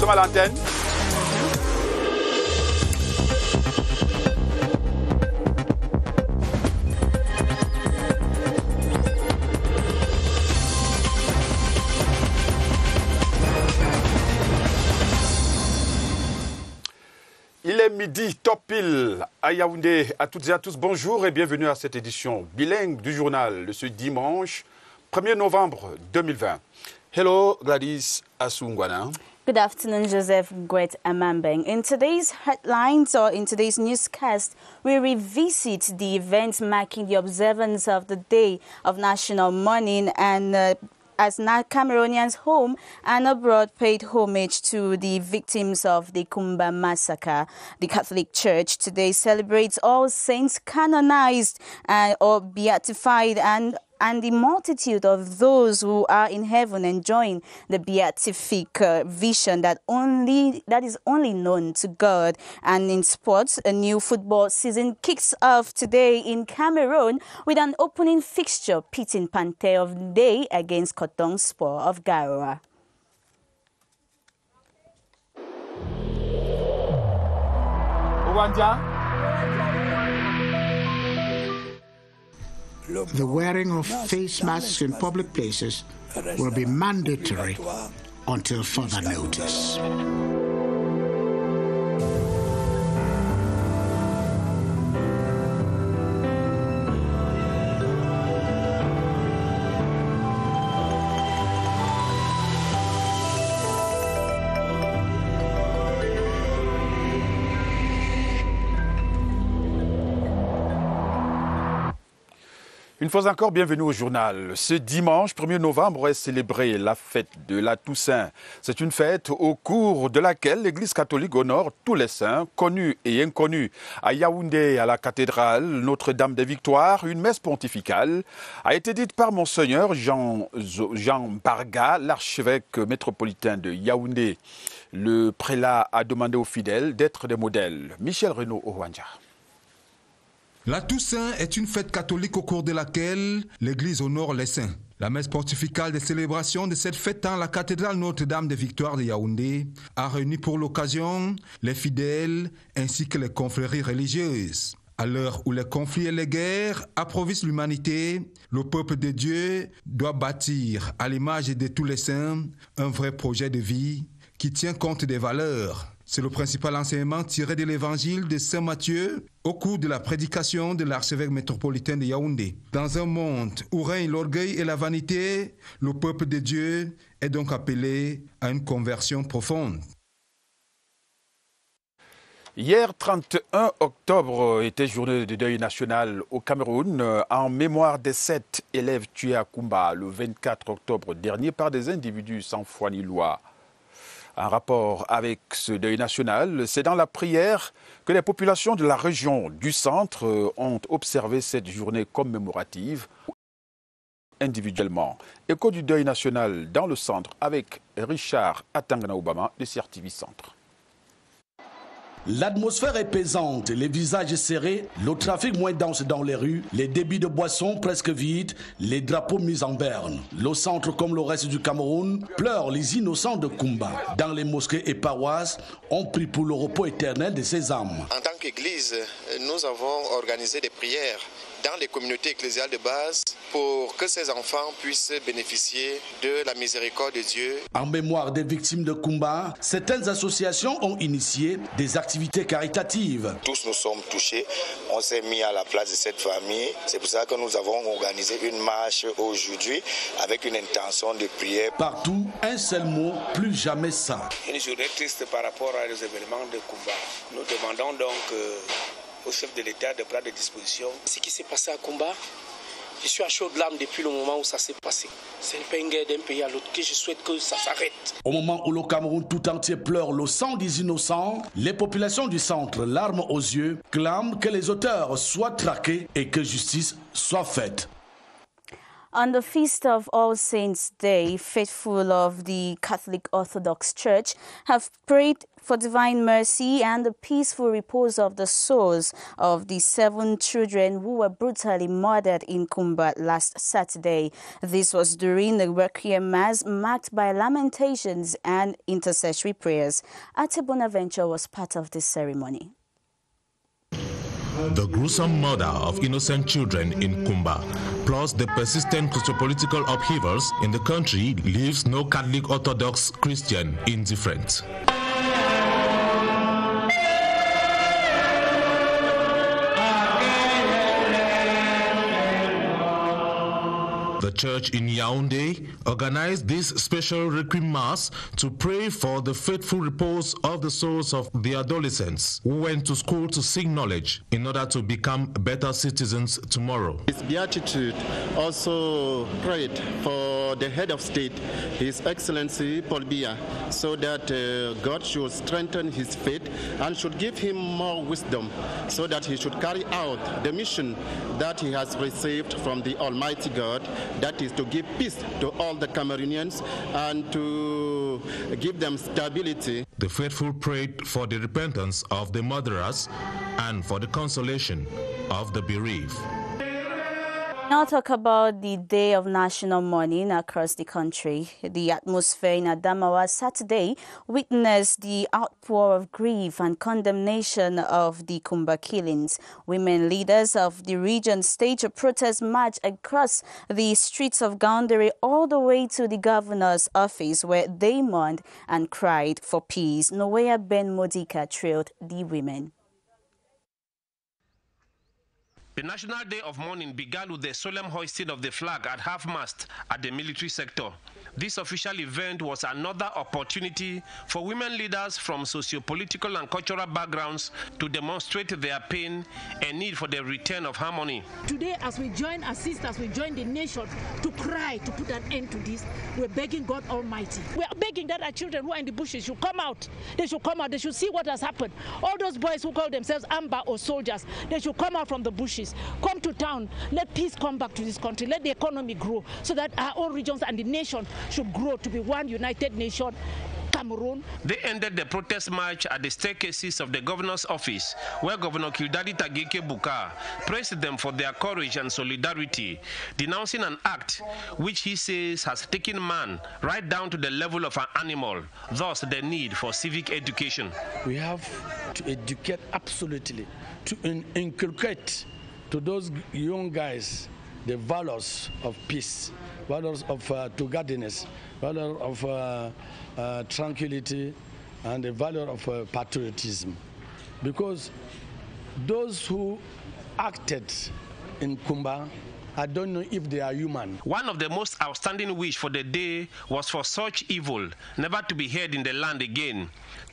sommes à l'antenne. Il est midi, top pile à Yaoundé. À toutes et à tous, bonjour et bienvenue à cette édition bilingue du journal de ce dimanche 1er novembre 2020. Hello, Gladys Asungwana. Good afternoon, Joseph Gwet Amambeng. In today's headlines or in today's newscast, we revisit the events marking the observance of the Day of National Mourning and as Cameroonians home and abroad paid homage to the victims of the Kumba massacre. The Catholic Church today celebrates all saints canonized or beatified and the multitude of those who are in heaven enjoying the beatific vision that is only known to God. And in sports, a new football season kicks off today in Cameroon with an opening fixture pitting Panther of Day against Cotton Sport of Garoua. The wearing of face masks in public places will be mandatory until further notice. Une fois encore, bienvenue au journal. Ce dimanche 1er novembre est célébrée la fête de la Toussaint. C'est une fête au cours de laquelle l'Église catholique honore tous les saints, connus et inconnus. À Yaoundé, à la cathédrale Notre-Dame des Victoires, une messe pontificale a été dite par Monseigneur Jean Barga, l'archevêque métropolitain de Yaoundé. Le prélat a demandé aux fidèles d'être des modèles. Michel Renaud Owanja. La Toussaint est une fête catholique au cours de laquelle l'Église honore les saints. La messe pontificale des célébrations de cette fête dans la cathédrale Notre-Dame des Victoires de Yaoundé a réuni pour l'occasion les fidèles ainsi que les confréries religieuses. À l'heure où les conflits et les guerres approvissent l'humanité, le peuple de Dieu doit bâtir, à l'image de tous les saints, un vrai projet de vie qui tient compte des valeurs. C'est le principal enseignement tiré de l'évangile de Saint Matthieu au cours de la prédication de l'archevêque métropolitain de Yaoundé. Dans un monde où règne l'orgueil et la vanité, le peuple de Dieu est donc appelé à une conversion profonde. Hier, 31 octobre, était journée de deuil national au Cameroun en mémoire des 7 élèves tués à Kumba le 24 octobre dernier par des individus sans foi ni loi. En rapport avec ce deuil national, c'est dans la prière que les populations de la région du centre ont observé cette journée commémorative individuellement. Écho du deuil national dans le centre avec Richard Atangana-Obama de CRTV Centre. L'atmosphère est pesante, les visages serrés, le trafic moins dense dans les rues, les débits de boissons presque vides, les drapeaux mis en berne. Le centre, comme le reste du Cameroun, pleure les innocents de Kumba. Dans les mosquées et paroisses, on prie pour le repos éternel de ces âmes. En tant qu'Église, nous avons organisé des prières dans les communautés ecclésiales de base pour que ces enfants puissent bénéficier de la miséricorde de Dieu. En mémoire des victimes de Kumba, certaines associations ont initié des activités caritatives. Tous nous sommes touchés, on s'est mis à la place de cette famille. C'est pour ça que nous avons organisé une marche aujourd'hui avec une intention de prière. Partout, un seul mot, plus jamais ça. Une journée triste par rapport aux événements de Kumba. Nous demandons donc au chef de l'État de prendre des dispositions. Ce qui s'est passé à Kumba, je suis à chaud de larmes depuis le moment où ça s'est passé. C'est une peine d'un pays à l'autre que je souhaite que ça s'arrête. Au moment où le Cameroun tout entier pleure le sang des innocents, les populations du centre, larmes aux yeux, clament que les auteurs soient traqués et que justice soit faite. On the Feast of All Saints' Day, faithful of the Catholic Orthodox Church have prayed for divine mercy and the peaceful repose of the souls of the 7 children who were brutally murdered in Kumba last Saturday. This was during the Requiem Mass marked by lamentations and intercessory prayers. Ate Bonaventure was part of this ceremony. The gruesome murder of innocent children in Kumba, plus the persistent sociopolitical upheavals in the country, leaves no Catholic Orthodox Christian indifferent. The church in Yaoundé organized this special Requiem Mass to pray for the faithful repose of the souls of the adolescents who went to school to seek knowledge in order to become better citizens tomorrow. His Beatitude also prayed for the head of state, His Excellency Paul Biya, so that God should strengthen his faith and should give him more wisdom so that he should carry out the mission that he has received from the Almighty God, that is to give peace to all the Cameroonians and to give them stability. The faithful prayed for the repentance of the murderers and for the consolation of the bereaved. Now talk about the day of national mourning across the country. The atmosphere in Adamawa Saturday witnessed the outpour of grief and condemnation of the Kumba killings. Women leaders of the region staged a protest march across the streets of Gaoundéré all the way to the governor's office, where they mourned and cried for peace. Noea Ben Modika trailed the women. The National Day of Mourning began with the solemn hoisting of the flag at half-mast at the military sector. This official event was another opportunity for women leaders from socio-political and cultural backgrounds to demonstrate their pain and need for the return of harmony. Today, as we join our sisters, we join the nation to cry to put an end to this. We're begging God Almighty. We're begging that our children who are in the bushes should come out. They should come out. They should see what has happened. All those boys who call themselves Amba or soldiers, they should come out from the bushes. Come to town. Let peace come back to this country. Let the economy grow so that our own regions and the nation should grow to be one united nation, Cameroon. They ended the protest march at the staircases of the governor's office, where Governor Kildadi Tagike Buka praised them for their courage and solidarity, denouncing an act which he says has taken man right down to the level of an animal, thus the need for civic education. We have to educate absolutely, to inculcate to those young guys the values of peace, values of togetherness, value of tranquility, and the value of patriotism. Because those who acted in Kumba, I don't know if they are human. One of the most outstanding wish for the day was for such evil never to be heard in the land again.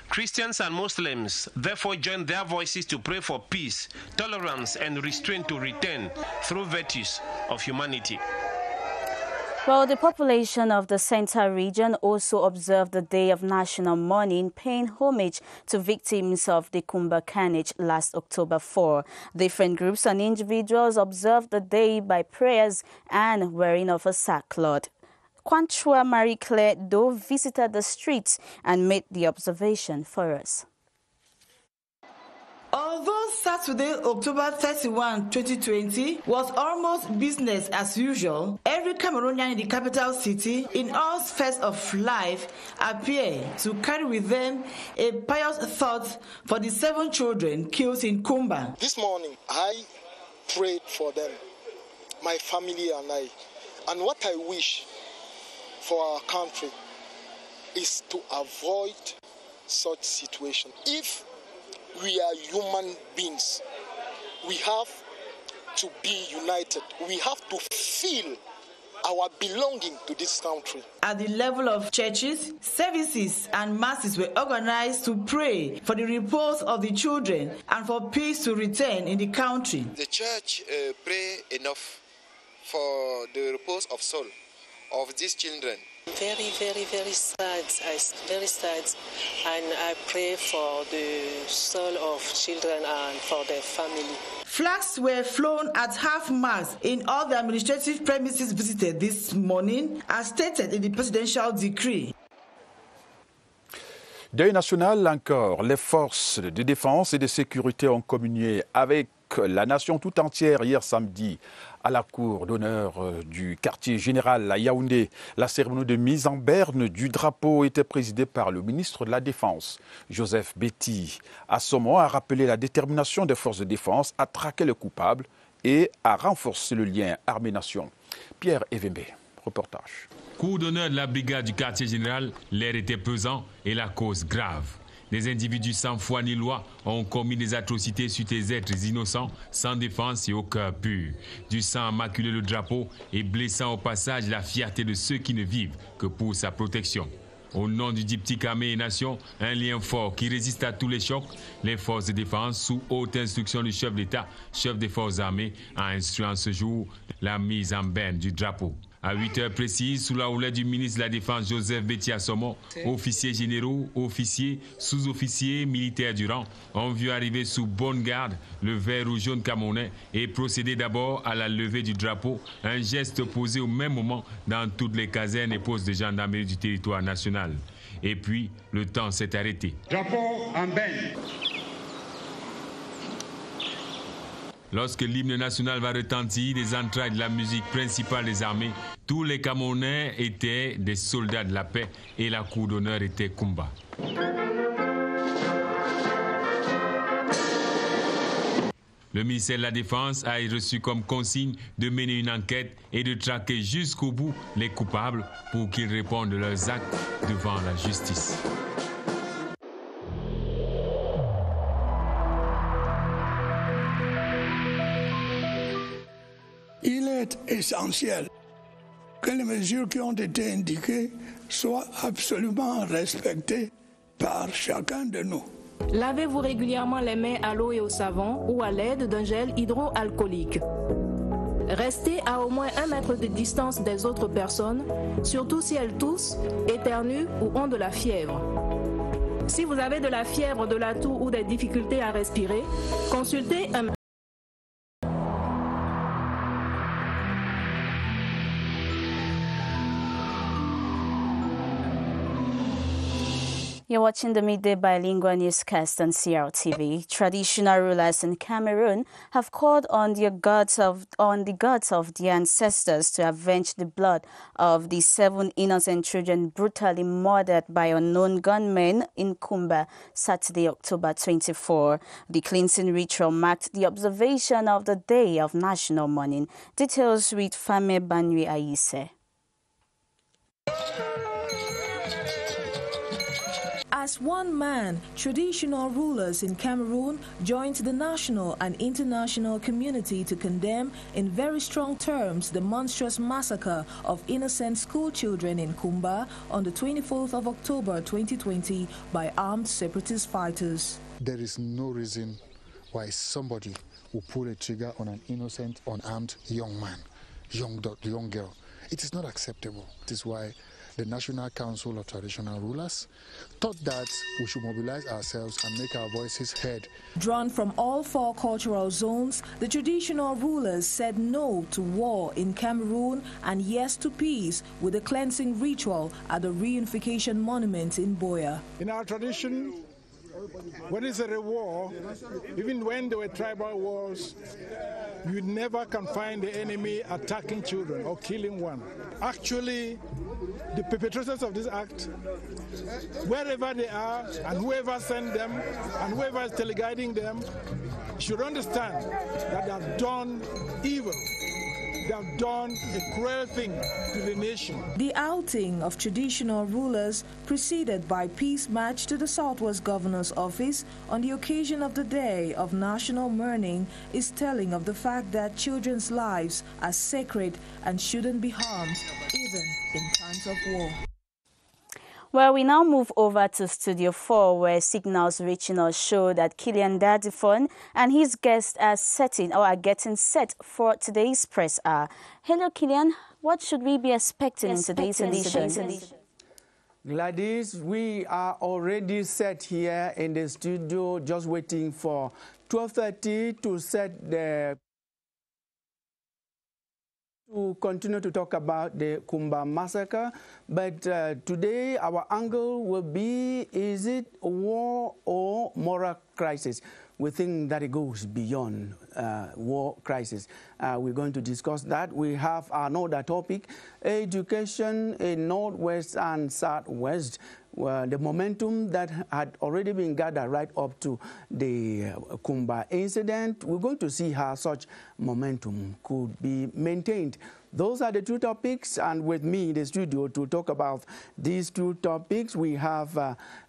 Christians and Muslims therefore joined their voices to pray for peace, tolerance, and restraint to return through virtues of humanity. Well, the population of the Central region also observed the Day of National Mourning, paying homage to victims of the Kumba carnage last October 4. Different groups and individuals observed the day by prayers and wearing of a sackcloth. Kwanchua Marie-Claire Doe visited the streets and made the observation for us. Although Saturday, October 31, 2020 was almost business as usual, every Cameroonian in the capital city, in all spheres of life, appeared to carry with them a pious thought for the 7 children killed in Kumba. This morning, I prayed for them, my family and I, and what I wish for our country is to avoid such situation. If we are human beings, we have to be united. We have to feel our belonging to this country. At the level of churches, services and masses were organized to pray for the repose of the children and for peace to return in the country. The church pray enough for the repose of soul of these children. Very, very, very sad. Very sad. And I pray for the soul of children and for their family. Flags were flown at half-mast in all the administrative premises visited this morning, as stated in the presidential decree. Deuil national encore, les forces de défense et de sécurité ont communié avec la nation tout entière hier samedi à la cour d'honneur du quartier général à Yaoundé. La cérémonie de mise en berne du drapeau était présidée par le ministre de la Défense, Joseph Betty. Assomo a rappelé la détermination des forces de défense à traquer les coupables et à renforcer le lien armée-nation. Pierre Evembe, reportage. Coup d'honneur de la brigade du quartier général, l'air était pesant et la cause grave. Des individus sans foi ni loi ont commis des atrocités sur des êtres innocents, sans défense et au cœur pur. Du sang a maculé le drapeau et blessant au passage la fierté de ceux qui ne vivent que pour sa protection. Au nom du diptyque armée et nation, un lien fort qui résiste à tous les chocs, les forces de défense, sous haute instruction du chef d'État, chef des forces armées, a instruit en ce jour la mise en berne du drapeau. À 8 heures précises, sous la houlette du ministre de la Défense Joseph Betty Assomo, officiers généraux, officiers, sous-officiers, militaires du rang ont vu arriver sous bonne garde le vert ou jaune camerounais et procéder d'abord à la levée du drapeau, un geste posé au même moment dans toutes les casernes et postes de gendarmerie du territoire national. Et puis, le temps s'est arrêté. Drapeau en berne. Lorsque l'hymne national va retentir des entrailles de la musique principale des armées, tous les Camerounais étaient des soldats de la paix et la cour d'honneur était Kumba. Le ministère de la Défense a reçu comme consigne de mener une enquête et de traquer jusqu'au bout les coupables pour qu'ils répondent de leurs actes devant la justice. Il est essentiel que les mesures qui ont été indiquées soient absolument respectées par chacun de nous. Lavez-vous régulièrement les mains à l'eau et au savon ou à l'aide d'un gel hydroalcoolique. Restez à au moins 1 mètre de distance des autres personnes, surtout si elles toussent, éternuent ou ont de la fièvre. Si vous avez de la fièvre, de la toux ou des difficultés à respirer, consultez un médecin. You're watching the midday bilingual newscast on CRTV. Traditional rulers in Cameroon have called on the gods of their ancestors to avenge the blood of the 7 innocent children brutally murdered by unknown gunmen in Kumba Saturday, October 24. The cleansing ritual marked the observation of the Day of National Mourning. Details with Fame Banwi Aise. As one man, traditional rulers in Cameroon joined the national and international community to condemn in very strong terms the monstrous massacre of innocent school children in Kumba on the 24th of October 2020 by armed separatist fighters. There is no reason why somebody will pull a trigger on an innocent, unarmed young man, young girl. It is not acceptable. This is why the National Council of Traditional Rulers thought that we should mobilize ourselves and make our voices heard. Drawn from all 4 cultural zones, the traditional rulers said no to war in Cameroon and yes to peace with a cleansing ritual at the Reunification Monument in Boya. In our tradition, when it's a war, even when there were tribal wars, you never can find the enemy attacking children or killing one. Actually, the perpetrators of this act, wherever they are and whoever sent them and whoever is teleguiding them, should understand that they have done evil. They have done a cruel thing to the nation. The outing of traditional rulers, preceded by peace march to the Southwest Governor's office on the occasion of the Day of National Mourning, is telling of the fact that children's lives are sacred and shouldn't be harmed, even in times of war. Well, we now move over to Studio 4, where signals reaching us show that Killian Dadifon and his guests are getting set for today's press hour. Hello, Killian. What should we be expecting in today's edition? Gladys, we are already set here in the studio, just waiting for 12:30 to set to continue to talk about the Kumba massacre. But today our angle will be, is it a war or moral crisis? We think that it goes beyond war crisis. We're going to discuss that. We have another topic, education in Northwest and Southwest. The momentum that had already been gathered right up to the Kumba incident. We're going to see how such momentum could be maintained. Those are the two topics, and with me in the studio to talk about these two topics, we have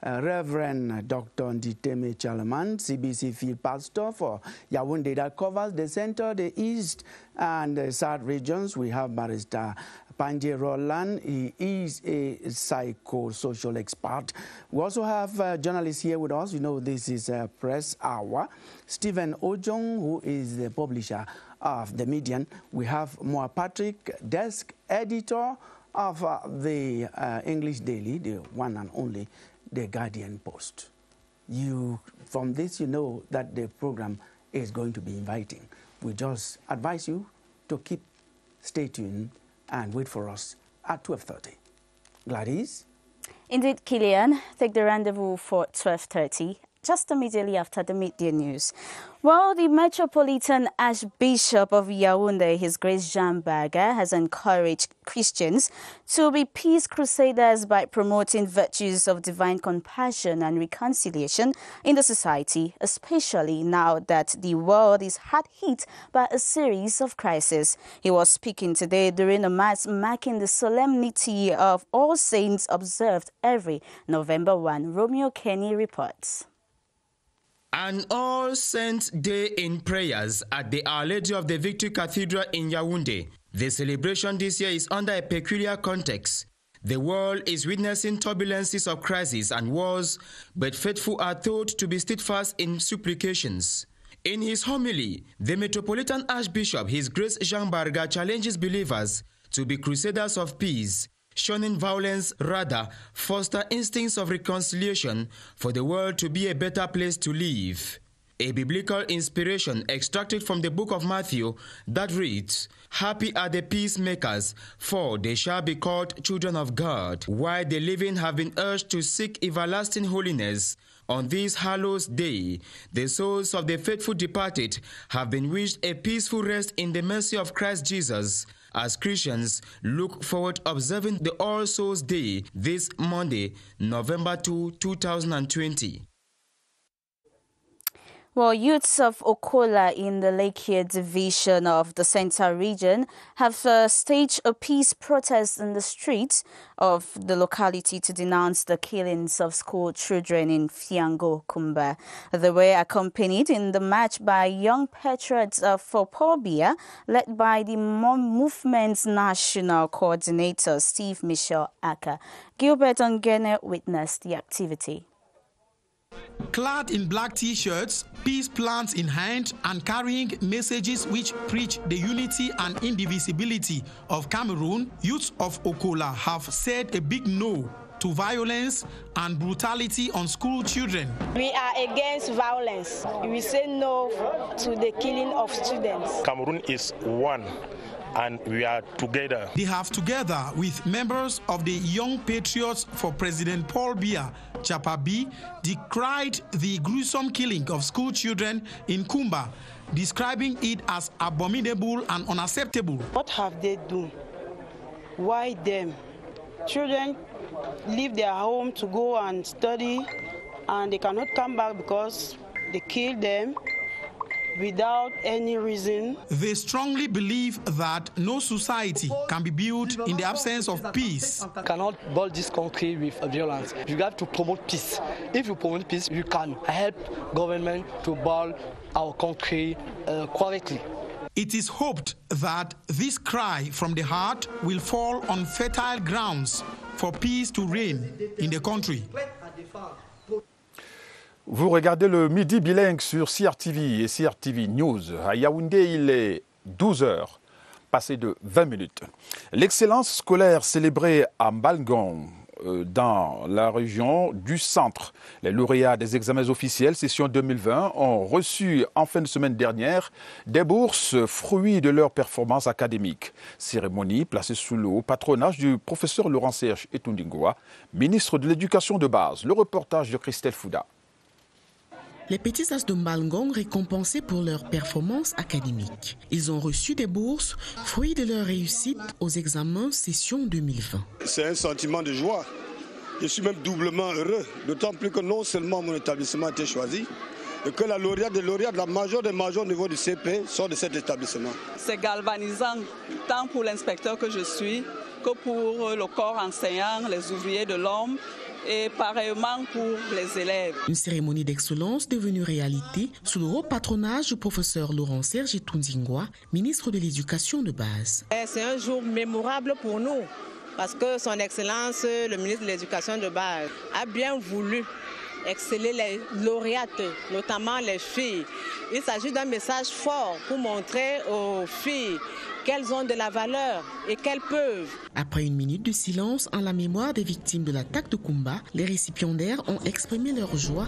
Reverend Dr. Nditeme Chalaman, CBC Field Pastor for Yaoundé, that covers the center, the east, and the south regions. We have Barrister Pandje Roland. He is a psychosocial expert. We also have journalists here with us. You know, this is Press Hour. Stephen Ojong, who is the publisher of The Median. We have Moa Patrick, desk editor of the English Daily, the one and only, The Guardian Post. From this, you know that the program is going to be inviting. We just advise you to stay tuned and wait for us at 12:30. Gladys? Indeed, Killian, take the rendezvous for 12:30. Just immediately after the media news. Well, the Metropolitan Archbishop of Yaoundé, His Grace Jean Berger, has encouraged Christians to be peace crusaders by promoting virtues of divine compassion and reconciliation in the society, especially now that the world is hard hit by a series of crises. He was speaking today during a mass marking the solemnity of All Saints observed every November 1. Romeo Kenny reports. An All Saints Day in prayers at the Our Lady of the Victory Cathedral in Yaoundé. The celebration this year is under a peculiar context. The world is witnessing turbulences of crises and wars, but faithful are told to be steadfast in supplications. In his homily, the Metropolitan Archbishop, His Grace Jean Berger, challenges believers to be crusaders of peace, shunning violence, rather foster instincts of reconciliation for the world to be a better place to live. A biblical inspiration extracted from the book of Matthew that reads, "Happy are the peacemakers, for they shall be called children of God," while the living have been urged to seek everlasting holiness. On this hallowed day, the souls of the faithful departed have been wished a peaceful rest in the mercy of Christ Jesus. As Christians look forward to observing the All Souls Day this Monday, November 2, 2020. Well, youths of Okola in the Lake division of the Central region have staged a peace protest in the streets of the locality to denounce the killings of school children in Fiango, Kumba. They were accompanied in the march by young patriots for Paul Biya, led by the movement's national coordinator, Steve Michel Aka. Gilbert Ongene witnessed the activity. Clad in black T-shirts, peace plants in hand, and carrying messages which preach the unity and indivisibility of Cameroon, youths of Okola have said a big no to violence and brutality on school children. We are against violence. We say no to the killing of students. Cameroon is one, and we are together. They have, together with members of the Young Patriots for President Paul Biya, Chapabi, decried the gruesome killing of school children in Kumba, describing it as abominable and unacceptable. What have they done? Why them? Children leave their home to go and study, and they cannot come back because they kill them without any reason. They strongly believe that no society can be built in the absence of peace. You cannot build this country with violence. You have to promote peace. If you promote peace, you can help government to build our country correctly. It is hoped that this cry from the heart will fall on fertile grounds for peace to reign in the country. Vous regardez le Midi bilingue sur CRTV et CRTV News. À Yaoundé, il est 12h, passé de 20 minutes. L'excellence scolaire célébrée à Mbalgong, dans la région du centre. Les lauréats des examens officiels session 2020 ont reçu en fin de semaine dernière des bourses fruits de leur performance académique. Cérémonie placée sous le haut patronage du professeur Laurent-Serge Etundingwa, ministre de l'Éducation de base. Le reportage de Christelle Fouda. Les petits as de Mbalgong récompensés pour leur performance académique. Ils ont reçu des bourses, fruits de leur réussite aux examens session 2020. C'est un sentiment de joie. Je suis même doublement heureux, d'autant plus que non seulement mon établissement a été choisi, et que la lauréate des lauréats de la majeure des majors au niveau du CP sort de cet établissement. C'est galvanisant, tant pour l'inspecteur que je suis, que pour le corps enseignant, les ouvriers de l'homme, et pareillement pour les élèves. Une cérémonie d'excellence devenue réalité sous le haut patronage du professeur Laurent-Serge Etundingwa, ministre de l'Éducation de base. C'est un jour mémorable pour nous parce que son Excellence, le ministre de l'Éducation de base, a bien voulu exceller les lauréates, notamment les filles. Il s'agit d'un message fort pour montrer aux filles qu'elles ont de la valeur et qu'elles peuvent. Après une minute de silence en la mémoire des victimes de l'attaque de Kumba, les récipiendaires ont exprimé leur joie.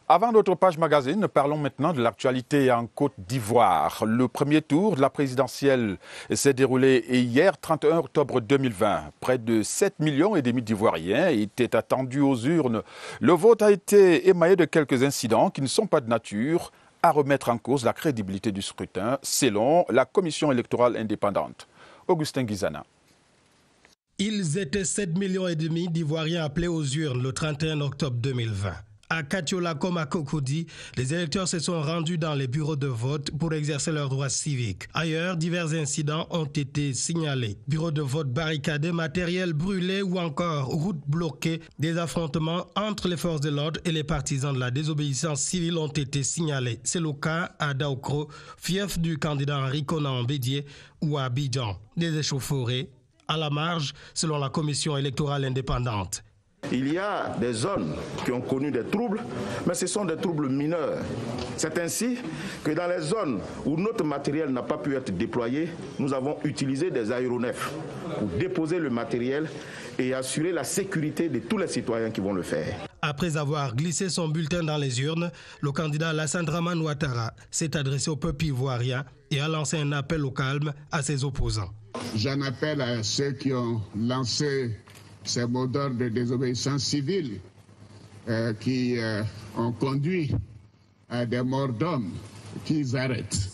Avant notre page magazine, parlons maintenant de l'actualité en Côte d'Ivoire. Le premier tour de la présidentielle s'est déroulé hier, 31 octobre 2020. Près de 7,5 millions d'Ivoiriens étaient attendus aux urnes. Le vote a été émaillé de quelques incidents qui ne sont pas de nature à remettre en cause la crédibilité du scrutin, selon la Commission électorale indépendante. Augustin Guizana. Ils étaient 7,5 millions d'Ivoiriens appelés aux urnes le 31 octobre 2020. À Katiola comme à Cocody, les électeurs se sont rendus dans les bureaux de vote pour exercer leurs droits civiques. Ailleurs, divers incidents ont été signalés. Bureaux de vote barricadés, matériel brûlé ou encore routes bloquées. Des affrontements entre les forces de l'ordre et les partisans de la désobéissance civile ont été signalés. C'est le cas à Daokro, fief du candidat Henri Konan Bédié, ou à Abidjan. Des échauffourées à la marge, selon la commission électorale indépendante. Il y a des zones qui ont connu des troubles, mais ce sont des troubles mineurs. C'est ainsi que dans les zones où notre matériel n'a pas pu être déployé, nous avons utilisé des aéronefs pour déposer le matériel et assurer la sécurité de tous les citoyens qui vont le faire. Après avoir glissé son bulletin dans les urnes, le candidat Alassane Dramane Ouattara s'est adressé au peuple ivoirien et a lancé un appel au calme à ses opposants. J'en appelle à ceux qui ont lancé ces mots d'ordre de désobéissance civile qui ont conduit à des morts d'hommes, qu'ils arrêtent.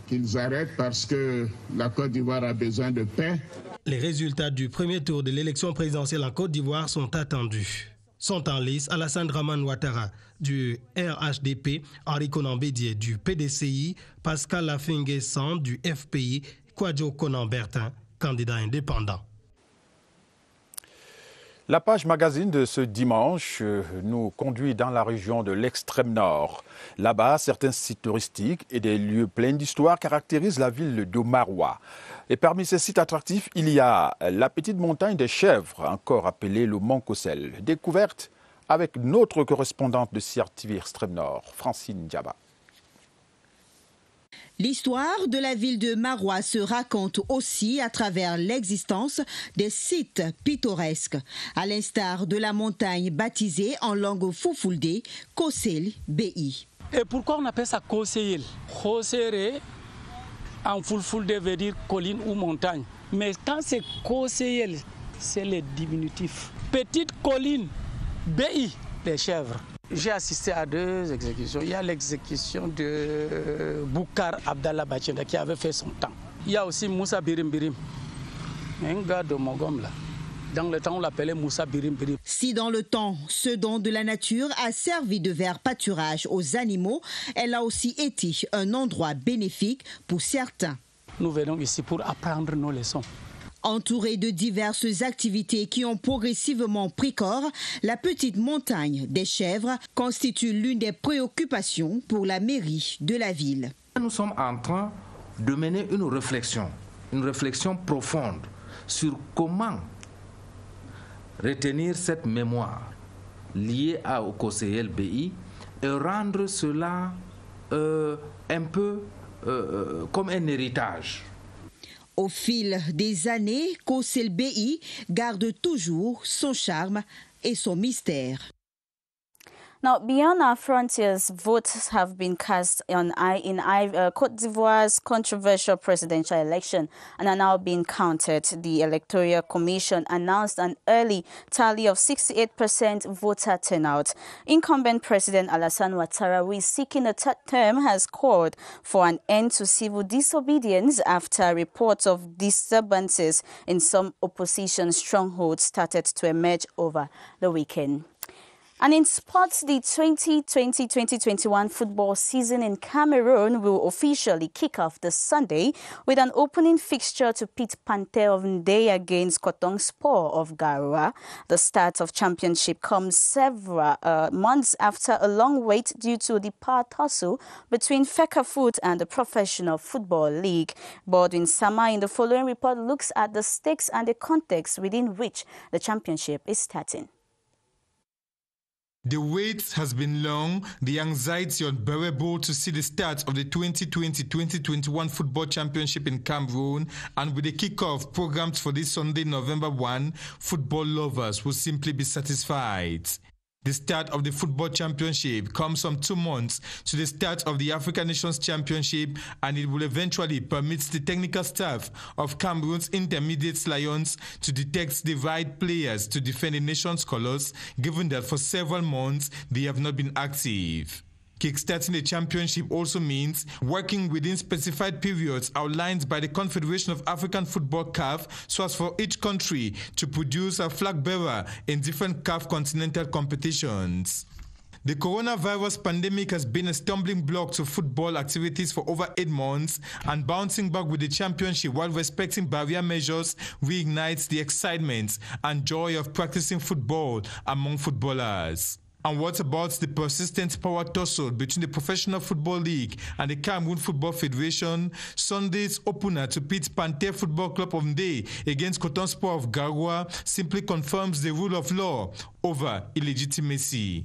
Qu'ils arrêtent parce que la Côte d'Ivoire a besoin de paix. Les résultats du premier tour de l'élection présidentielle en Côte d'Ivoire sont attendus. Sont en lice Alassane Dramane Ouattara du RHDP, Henri Konan Bédié du PDCI, Pascal Lafingé-San du FPI, Kwadjo Konan Bertin, candidat indépendant. La page magazine de ce dimanche nous conduit dans la région de l'extrême nord. Là-bas, certains sites touristiques et des lieux pleins d'histoire caractérisent la ville de Maroua. Et parmi ces sites attractifs, il y a la petite montagne des chèvres, encore appelée le Mont Kossel. Découverte avec notre correspondante de CRTV Extrême Nord, Francine Diaba. L'histoire de la ville de Maroua se raconte aussi à travers l'existence des sites pittoresques, à l'instar de la montagne baptisée en langue foufoulde Kossel BI. Et pourquoi on appelle ça Kossel? Kossel en foufoulde veut dire colline ou montagne. Mais quand c'est Kossel, c'est le diminutif. Petite colline, BI, les chèvres. J'ai assisté à 2 exécutions. Il y a l'exécution de Boukar Abdallah Bachenda qui avait fait son temps. Il y a aussi Moussa Birim Birim, un gars de Mogom là. Dans le temps, on l'appelait Moussa Birim Birim. Si dans le temps, ce don de la nature a servi de vert pâturage aux animaux, elle a aussi été un endroit bénéfique pour certains. Nous venons ici pour apprendre nos leçons. Entourée de diverses activités qui ont progressivement pris corps, la petite montagne des chèvres constitue l'une des préoccupations pour la mairie de la ville. Nous sommes en train de mener une réflexion une réflexion profonde sur comment retenir cette mémoire liée au COCLBI et rendre cela un peu comme un héritage. Au fil des années, COCLBI garde toujours son charme et son mystère. Now, beyond our frontiers, votes have been cast in Côte d'Ivoire's controversial presidential election and are now being counted. The Electoral Commission announced an early tally of 68% voter turnout. Incumbent President Alassane Ouattara, who is seeking a third term, has called for an end to civil disobedience after reports of disturbances in some opposition strongholds started to emerge over the weekend. And in sports, the 2020-2021 football season in Cameroon will officially kick off this Sunday with an opening fixture to pit Panthère of Ndeye against Coton Sport of Garoua. The start of championship comes several months after a long wait due to the power tussle between Fecafoot and the Professional Football League. Baldwin Sama in the following report looks at the stakes and the context within which the championship is starting. The wait has been long, the anxiety unbearable to see the start of the 2020-2021 Football Championship in Cameroon, and with the kickoff programmed for this Sunday, November 1, football lovers will simply be satisfied. The start of the Football Championship comes some 2 months to the start of the African Nations Championship, and it will eventually permit the technical staff of Cameroon's Intermediate Lions to detect the right players to defend the nation's colours, given that for several months they have not been active. Kickstarting the championship also means working within specified periods outlined by the Confederation of African Football (CAF), so as for each country to produce a flag bearer in different CAF continental competitions. The coronavirus pandemic has been a stumbling block to football activities for over 8 months, and bouncing back with the championship while respecting barrier measures reignites the excitement and joy of practicing football among footballers. And what about the persistent power tussle between the Professional Football League and the Cameroon Football Federation? Sunday's opener to pit Panthère Football Club of Ndeye against Coton Sport of Garoua simply confirms the rule of law over illegitimacy.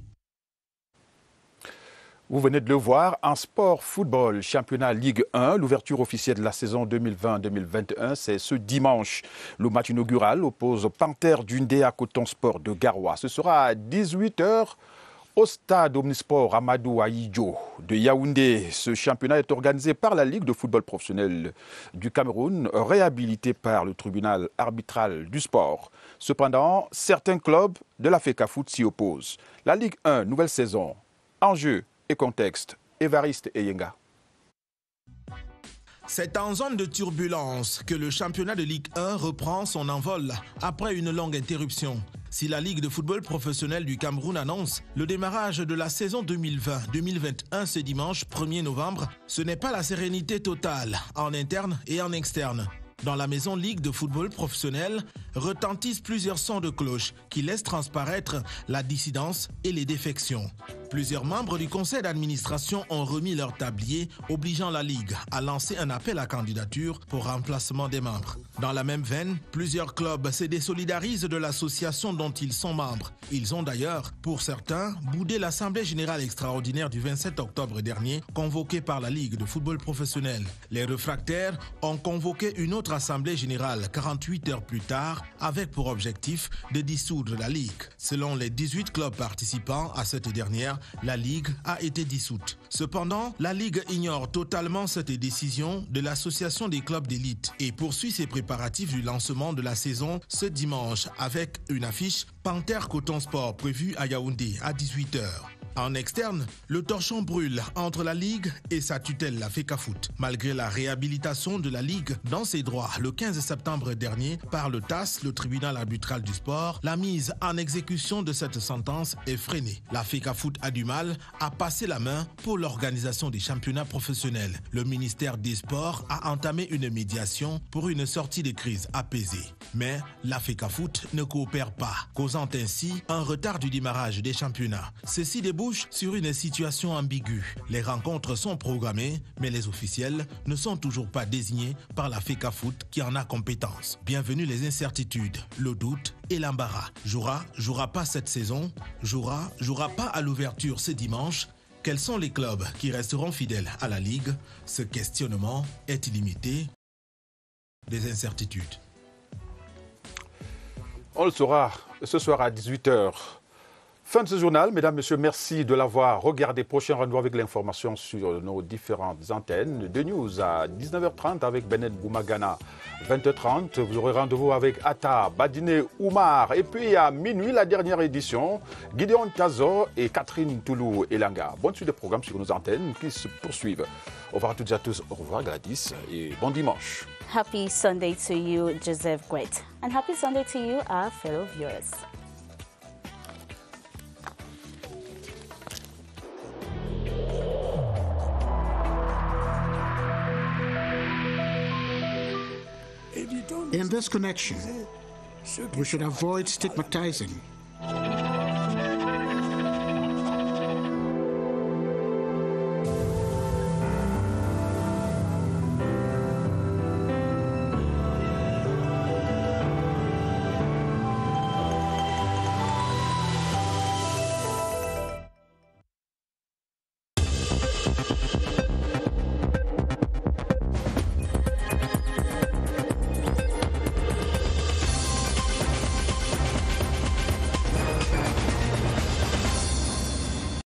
Vous venez de le voir, en sport football, championnat Ligue 1, l'ouverture officielle de la saison 2020-2021, c'est ce dimanche. Le match inaugural oppose Panthère du Ndeye à Coton Sport de Garoua. Ce sera à 18h au stade Omnisport Amadou Ahidjo de Yaoundé. Ce championnat est organisé par la Ligue de football professionnel du Cameroun, réhabilité par le tribunal arbitral du sport. Cependant, certains clubs de la Fecafoot s'y opposent. La Ligue 1, nouvelle saison, enjeu et contexte. Évariste Eyenga. C'est en zone de turbulence que le championnat de Ligue 1 reprend son envol après une longue interruption. Si la Ligue de football professionnel du Cameroun annonce le démarrage de la saison 2020-2021 ce dimanche 1er novembre, ce n'est pas la sérénité totale en interne et en externe. Dans la maison Ligue de football professionnel, retentissent plusieurs sons de cloche qui laissent transparaître la dissidence et les défections. Plusieurs membres du conseil d'administration ont remis leur tablier, obligeant la Ligue à lancer un appel à candidature pour remplacement des membres. Dans la même veine, plusieurs clubs se désolidarisent de l'association dont ils sont membres. Ils ont d'ailleurs, pour certains, boudé l'Assemblée générale extraordinaire du 27 octobre dernier, convoquée par la Ligue de football professionnel. Les réfractaires ont convoqué une autre Assemblée générale 48 heures plus tard, avec pour objectif de dissoudre la Ligue. Selon les 18 clubs participants à cette dernière, la Ligue a été dissoute. Cependant, la Ligue ignore totalement cette décision de l'Association des clubs d'élite et poursuit ses préparatifs du lancement de la saison ce dimanche avec une affiche Panthère Coton Sport prévue à Yaoundé à 18h. En externe, le torchon brûle entre la Ligue et sa tutelle, la Fecafoot. Malgré la réhabilitation de la Ligue dans ses droits le 15 septembre dernier par le TAS, le tribunal arbitral du sport, la mise en exécution de cette sentence est freinée. La Fecafoot a du mal à passer la main pour l'organisation des championnats professionnels. Le ministère des Sports a entamé une médiation pour une sortie de crise apaisée. Mais la Fecafoot ne coopère pas, causant ainsi un retard du démarrage des championnats. Ceci débouche débouche sur une situation ambiguë. Les rencontres sont programmées, mais les officiels ne sont toujours pas désignés par la FECAFOOT qui en a compétence. Bienvenue les incertitudes, le doute et l'embarras. Jouera pas cette saison, jouera pas à l'ouverture ce dimanche. Quels sont les clubs qui resteront fidèles à la Ligue? Ce questionnement est illimité. Des incertitudes. On le saura ce soir à 18h. Fin de ce journal. Mesdames, Messieurs, merci de l'avoir regardé. Prochain rendez-vous avec l'information sur nos différentes antennes. De News à 19h30 avec Benet Boumagana. 20h30, vous aurez rendez-vous avec Atta, Badine Oumar. Et puis à minuit, la dernière édition, Gideon Tazo et Catherine Toulou Elanga. Bonne suite de programmes sur nos antennes qui se poursuivent. Au revoir à toutes et à tous. Au revoir Gladys et bon dimanche. Happy Sunday to you, Joseph Gwet. And happy Sunday to you, our fellow viewers. In this connection, we should avoid stigmatizing.